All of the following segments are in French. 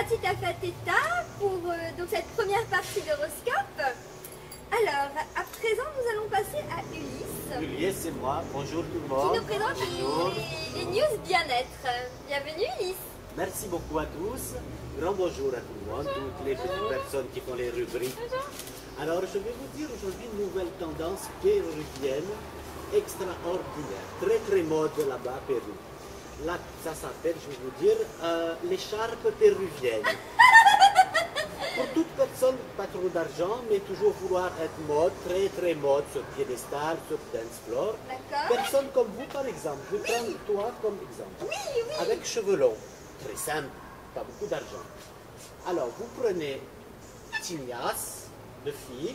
Tita Fateta pour donc cette première partie d'horoscope. Alors, à présent, nous allons passer à Ulysse. Ulysse, c'est moi. Bonjour tout le monde. Qui nous présente les news bien-être. Bienvenue Ulysse. Merci beaucoup à tous. Grand bonjour à tout le monde, toutes les petites personnes qui font les rubriques. Alors, je vais vous dire aujourd'hui une nouvelle tendance péruvienne extraordinaire. Très mode là-bas à Pérou. Là, ça s'appelle, je vais vous dire, l'écharpe péruvienne. Pour toute personne, pas trop d'argent, mais toujours vouloir être mode, très mode, sur piédestal, sur dance floor. D'accord. Personne comme vous, par exemple. Je vais prendre toi comme exemple. Oui. Avec cheveux longs, très simple, pas beaucoup d'argent. Alors, vous prenez tignasse de fille,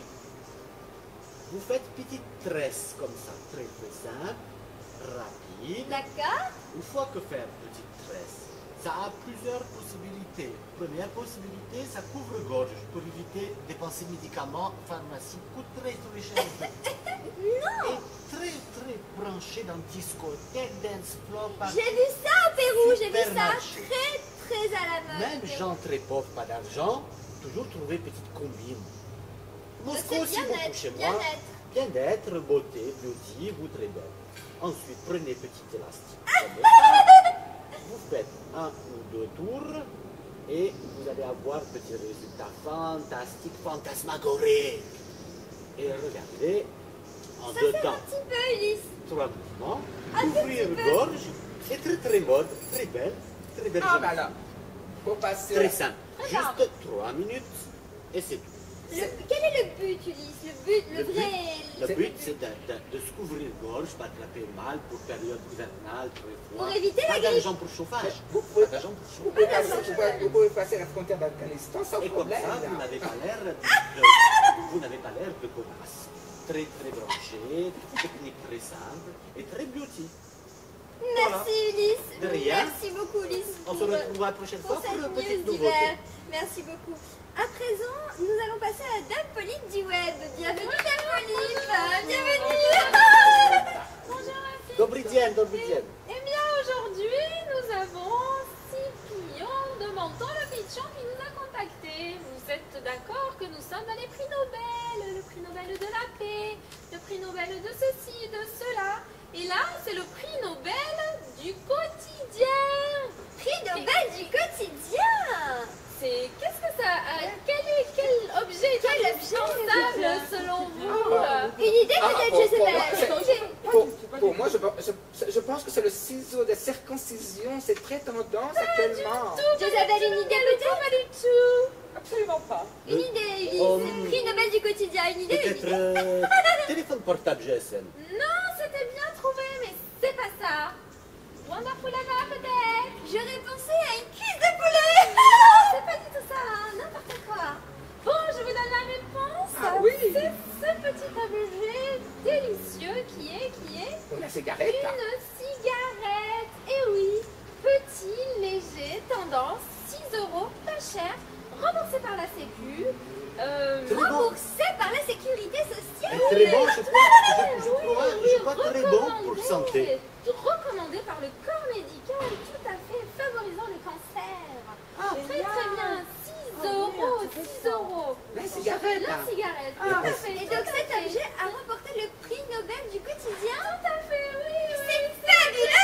vous faites petite tresse comme ça, très simple, rapide. D'accord. Une fois que faire petite tresse, ça a plusieurs possibilités. Première possibilité, ça couvre-gorge pour éviter de dépenser médicaments, pharmacie, coûte très cher. Non. Et très branché dans discothèque, dance floor, J'ai vu ça au Pérou, j'ai vu ça supermarché. très à la mode. Même gens très pauvres, pas d'argent, toujours trouver petite combine. Moscou c'est aussi bien-être, beaucoup chez moi. bien-être. Bien-être, beauté, beauty, vous très belle. Ensuite, prenez petit élastique. Vous faites un ou deux tours et vous allez avoir petit résultat fantastique, fantasmagorique. Et regardez, en Ça deux fait temps, un petit peu Ulysse. 3 mouvements, Un ouvrir petit peu. gorge, et très mode, très belle Ah, jeune. bah là, faut passer. Très simple. Regarde. Juste 3 minutes et c'est tout. Quel est le but Ulysse? Le vrai... Le but, c'est de se couvrir gorge, pas attraper mal pour période hivernale, très froid. Pour éviter pas la grippe. d'argent pour chauffage. Vous pouvez, Pas d'argent pour vous chauffage. pouvez passer, passer la frontière d'Afghanistan sans Et comme problème. ça, vous là. n'avez pas l'air vous n'avez pas l'air de godasse. Très branché, technique très simple et très beauty. Merci Ulysse. De rien. Merci beaucoup Ulysse. On se retrouve la prochaine fois pour pour cette une petite news nouveauté. d'hiver. Merci beaucoup. À présent, nous allons passer à Dame Pauline du web. Bienvenue Dame Pauline. Bienvenue. Bonjour à tous. Dobry dzień, dobry dzień. Eh bien aujourd'hui nous avons Scipion de Menton-le-Pichon qui nous a contactés. Vous êtes d'accord que nous sommes dans les prix Nobel, le prix Nobel de la paix, le prix Nobel de ceci, de cela. Et là c'est le prix Nobel du quotidien. Prix Nobel du quotidien. C'est qu'est-ce que ça quel objet est indispensable selon vous Une idée peut-être, je sais pas. Pour moi, je pense que c'est le ciseau de circoncision, c'est très tendance actuellement. Josabelle, une idée peut-être? Pas du tout. Absolument pas. Une idée Ulysse. Prix Nobel du quotidien. Une idée, une Peut-être idée. téléphone portable GSM. Non, c'était bien trouvé, mais c'est pas ça. Wonderful Anna peut-être. J'aurais pensé à une cuisse de poulet. C'est pas du tout ça, N'importe quoi. Bon, je vous donne la réponse. Ah oui. C'est ce petit objet délicieux qui est Pour la cigarette. là. une cigarette. Et oui, petit, léger, tendance, 6 €, pas cher, remboursé par la Sécu. Remboursé par la sécurité Et sociale. très bon, je crois très bon pour santé. Recommandé par le corps médical, tout à fait, favorisant le cancer. Très bien, 6 €, 6 €. La cigarette. La là. cigarette, tout à fait. Et tout donc à cet fait. objet a remporté le prix Nobel du quotidien. Tout à fait, oui. C'est fabuleux.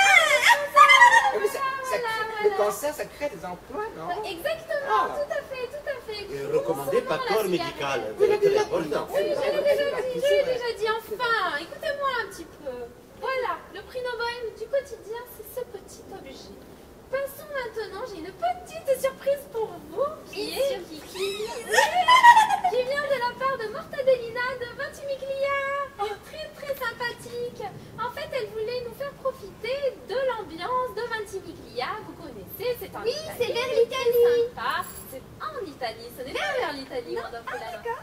Mais le cancer, ça crée des emplois, non? Exactement, Ah. tout à fait, tout à fait. Et recommandé par Concernant la corps cigarette. médical. Vous l'avez Très déjà important. Oui, je l'ai déjà dit, enfin, écoutez-moi un petit peu. Voilà, le prix Nobel du quotidien, c'est ce petit objet. Passons maintenant, j'ai une petite surprise pour vous qui vient de la part de Mortadellina de Ventimiglia. Très sympathique. En fait, elle voulait nous faire profiter de l'ambiance de Ventimiglia. Vous connaissez, c'est en Oui, Italie. c'est vers l'Italie. Sympa. C'est en Italie, ce n'est pas vers l'Italie. Wonderful Anna. D'accord.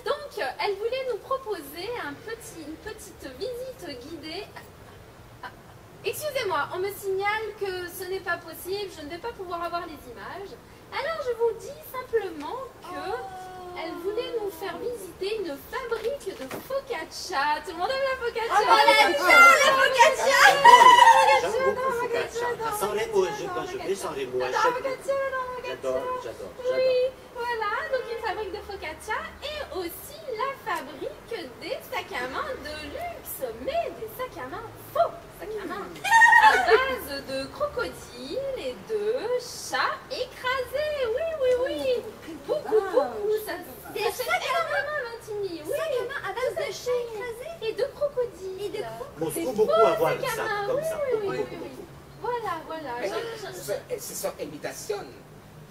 Donc, elle voulait nous proposer une petite visite guidée. Ah, excusez-moi, on me signale que ce n'est pas possible, je ne vais pas pouvoir avoir les images. Alors, je vous dis simplement que elle voulait nous faire visiter une fabrique de focaccia. Tout le monde aime la focaccia. Oh, la focaccia. J'aime beaucoup focaccia. Ça sent les je vais sans les mots. J'adore focaccia, J'adore. Oui, voilà, donc une fabrique de focaccia et aussi la fabrique des sacs à main de luxe, mais des sacs à main faux, sacs à main à base de crocodiles et de chats écrasés. Oui. Beaucoup. Ça Des sacs à main, Valentini. Oui, sacs à main à base de chats écrasés. et de crocodiles. Et de Moscou, beaucoup à voir sacs à ça, main. comme ça. Oui. Beaucoup. Voilà. Ce sont imitations.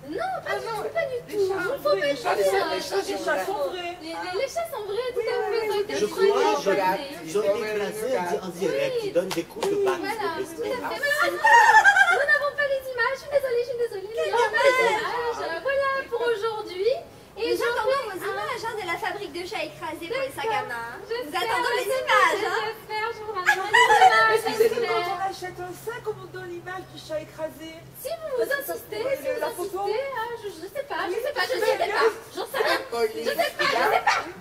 Non, pas du tout. Les chats Il sont faut pas vrais. le dire. Les chats sont vrais. Les chats sont vrais, tout à fait. Ils ont été Je crois écrasés. qu'ils ont été écrasés en direct, ils donnent des coups de batte. Voilà, de tout pistolet. à fait. Nous n'avons pas les images, je suis désolée. Nous n'avons pas les images. Voilà pour aujourd'hui. Et Nous je attendons vais- vos images de la fabrique de chats écrasés pour les sacs à main. Nous J'espère, attendons les images. J'espère, je vous ramènerai les images. Excusez-nous. Quand j'espère. on achète un sac, on vous donne l'image du chat écrasé. Si vous insistez, La photo. je sais pas, je sais pas. J'en sais rien.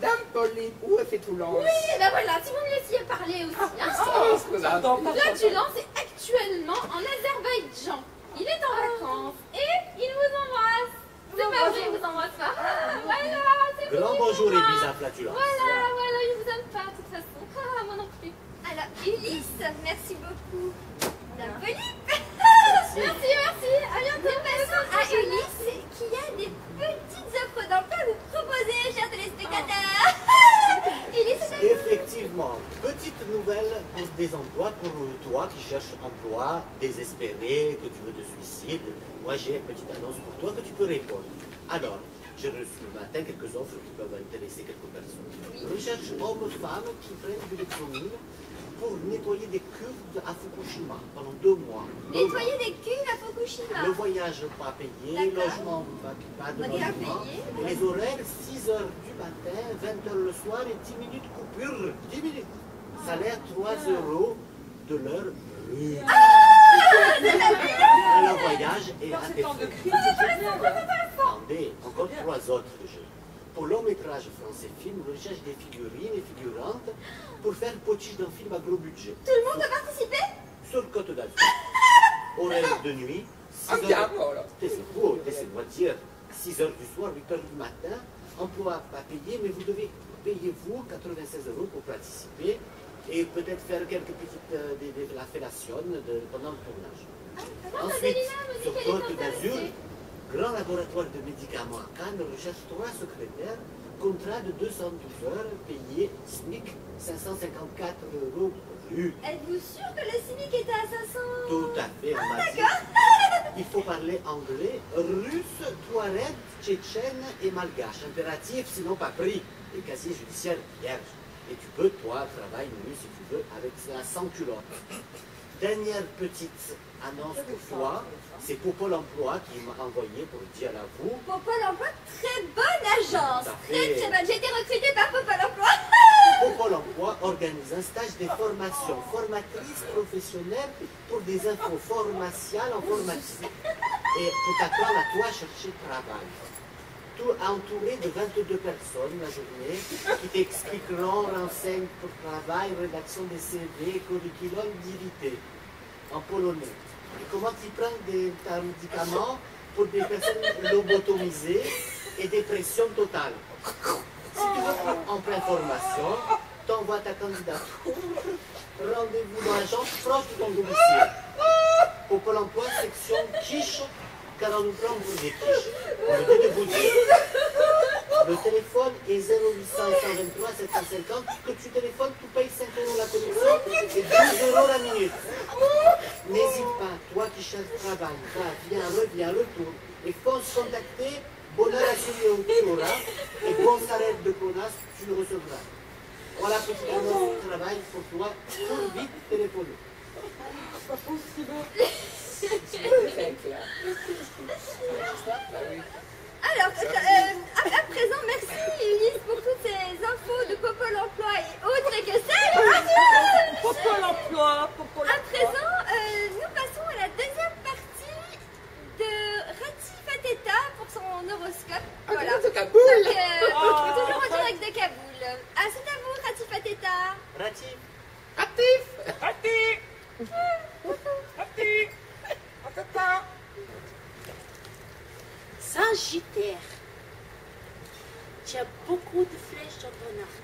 Dame Pauline, où est fait Toulon? Oui, ben voilà, si vous me laissiez parler aussi. Hein. Oh, scusate. Flatulence est actuellement en Azerbaïdjan. Il est en vacances et il vous embrasse. C'est pas vrai, il vous embrasse pas. Voilà, c'est bon. Grand bonjour et bis à flatulence. Voilà, il vous aime pas de toute façon. Moi non plus. Alors, Ulysse, merci beaucoup. Dame Polype. Merci. À bientôt. Nous passons à Ulysse qui a des petites offres d'emploi à vous proposer, chers téléspectateurs. Ulysse, c'est à vous. Effectivement, petite nouvelle pour des emplois pour toi qui cherches emploi désespéré, que tu veux te suicider. Moi, j'ai une petite annonce pour toi que tu peux répondre. Alors, j'ai reçu le matin quelques offres qui peuvent intéresser quelques personnes. Recherche hommes-femmes qui prennent du Lexomil pour nettoyer des cuves à Fukushima pendant 2 mois. Nettoyer des cuves à Fukushima. Le voyage pas payé, D'accord. logement pas de Rien logement. payé. Et les horaires, 6 heures du matin, 20 heures le soir et 10 minutes coupure. 10 minutes. Salaire 3 euros de l'heure brut. Le voyage est à Dans ces tes temps de frais. crise, c'est génial. Attendez, encore 3 autres jeux. Pour long métrage français film, recherche des figurines et figurantes pour faire potiche d'un film à gros budget. Tout le monde peut participer. Sur Côte d'Azur. Horaire de nuit, 6 heures. Andiamo allora. Laissez-moi dire, 6 heures du soir, 8 heures du matin, emploi pas payé, mais vous devez payer vous 96 euros pour participer et peut-être faire quelques petites la fellation pendant le tournage. Ensuite, sur Côte d'Azur, grand laboratoire de médicaments à Cannes recherche 3 secrétaires, contrat de 212 heures, payé SMIC 554 euros brut. Êtes-vous sûr que le cynique était à 500? Tout à fait, on m'a dit. Il faut parler anglais, russe, touareg, tchétchène et malgache. Impératif, sinon pas pris. Et casier judiciaire vierge. Et tu peux, toi, travailler nu si tu veux, avec la sans culotte. Dernière petite annonce pour toi, c'est pour Pôle emploi qui m'a envoyé pour dire à vous. Pour Pôle emploi, très bonne agence. Tout à Très fait. très bonne. J'ai été recrutée par Pôle emploi. Pour Pôle emploi organise un stage de formation formatrice professionnelle pour des infos formatiales en informatique. Et pour t'apprendre à toi chercher travail. Tout entouré de 22 personnes la journée qui t'expliqueront renseignes pour travail, rédaction des CV, curriculum vitae en polonais. Et comment tu prends des médicaments pour des personnes lobotomisées et dépression totale. Si tu veux en pleine formation, t'envoies ta candidature. Rendez-vous dans l'agence proche de ton domicile. Au Pôle emploi, section quiche, car on nous prend pour des quiches. On me dit de vous dire. Le téléphone est 0800 123 750. Que tu téléphones, tu payes 5 euros la connexion et 12 euros la minute. N'hésite pas, toi qui cherches travail, va, viens, reviens, retourne. Et fonce contacter, bonheur assuré où tu auras, et bon salaire de connasse, tu le recevras. Voilà, petite annonce de travail pour toi, pour vite téléphoner. Pas possible. Très clair. Alors, à présent, merci Ulysse pour toutes ces infos de Pôle emploi et autres que ça. Pourquoi l'emploi? À présent, nous passons à la deuxième partie de Rati Fateta pour son horoscope. Voilà. De Kaboul. Donc, toujours en direct de Kaboul. Ah, c'est à vous, Rati Fateta. Ratif. Actif. Raté. Raté. Raté. Sagittaire. Tu as beaucoup de flèches dans ton arc.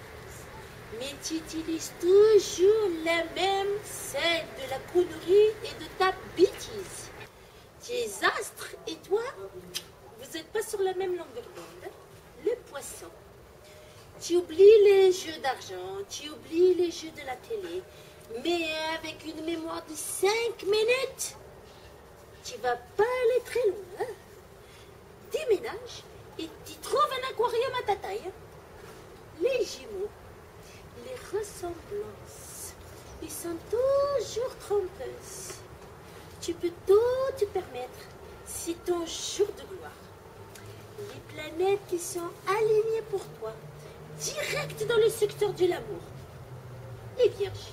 Mais tu utilises toujours la même, celle de la connerie et de ta bêtise. Tes astres et toi, vous n'êtes pas sur la même longueur d'onde. Le poisson. Tu oublies les jeux d'argent, tu oublies les jeux de la télé, mais avec une mémoire de 5 minutes, tu vas pas aller très loin. Déménage et tu trouves un aquarium à ta taille. Les Gémeaux, les ressemblances, ils sont toujours trompeuses. Tu peux tout te permettre, c'est ton jour de gloire. Les planètes qui sont alignées pour toi, direct dans le secteur de l'amour. Les Vierges.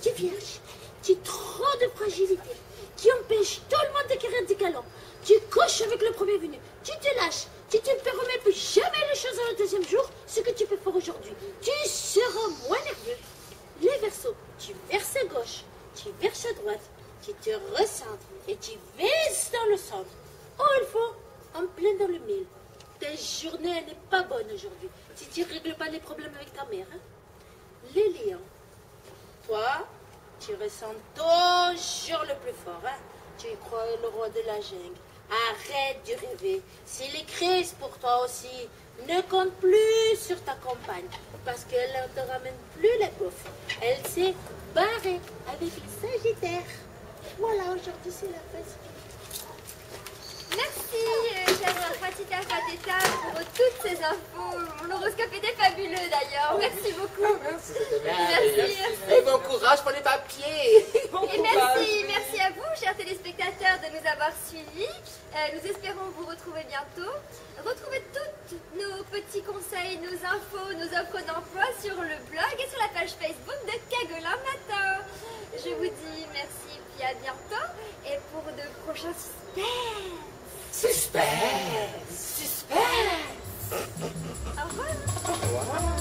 Tu es vierge, tu as trop de fragilité, qui empêche tout le monde d'acquérir des galants. Tu couches avec le premier venu, tu te lâches, tu te permets plus jamais les choses dans le deuxième jour, ce que tu peux faire aujourd'hui. Tu seras moins nerveux. Les Verseaux, tu verses à gauche, tu verses à droite, tu te recentres et tu vises dans le centre. Oh, il faut en plein dans le mille. Ta journée n'est pas bonne aujourd'hui si tu ne règles pas les problèmes avec ta mère. Hein? Les Lions, toi, tu ressens toujours le plus fort. Hein? Tu crois le roi de la jungle. Arrête de rêver. Si les crises pour toi aussi ne comptent plus sur ta compagne, parce qu'elle ne te ramène plus la bouffe. Elle s'est barrée avec le Sagittaire. Voilà, aujourd'hui c'est la fête. Merci, chère Fatita Fateta, pour toutes ces infos. Mon horoscope était fabuleux d'ailleurs. Merci beaucoup. Merci. Merci. Et bon courage pour les papiers. Et merci à vous, chers téléspectateurs, de nous avoir suivis. Nous espérons vous retrouver bientôt. Retrouvez tous nos petits conseils, nos infos, nos offres d'emploi sur le blog et sur la page Facebook de Cagolin Matin. Je vous dis merci, puis à bientôt. Et pour de prochains Suspense. Au revoir. Au revoir.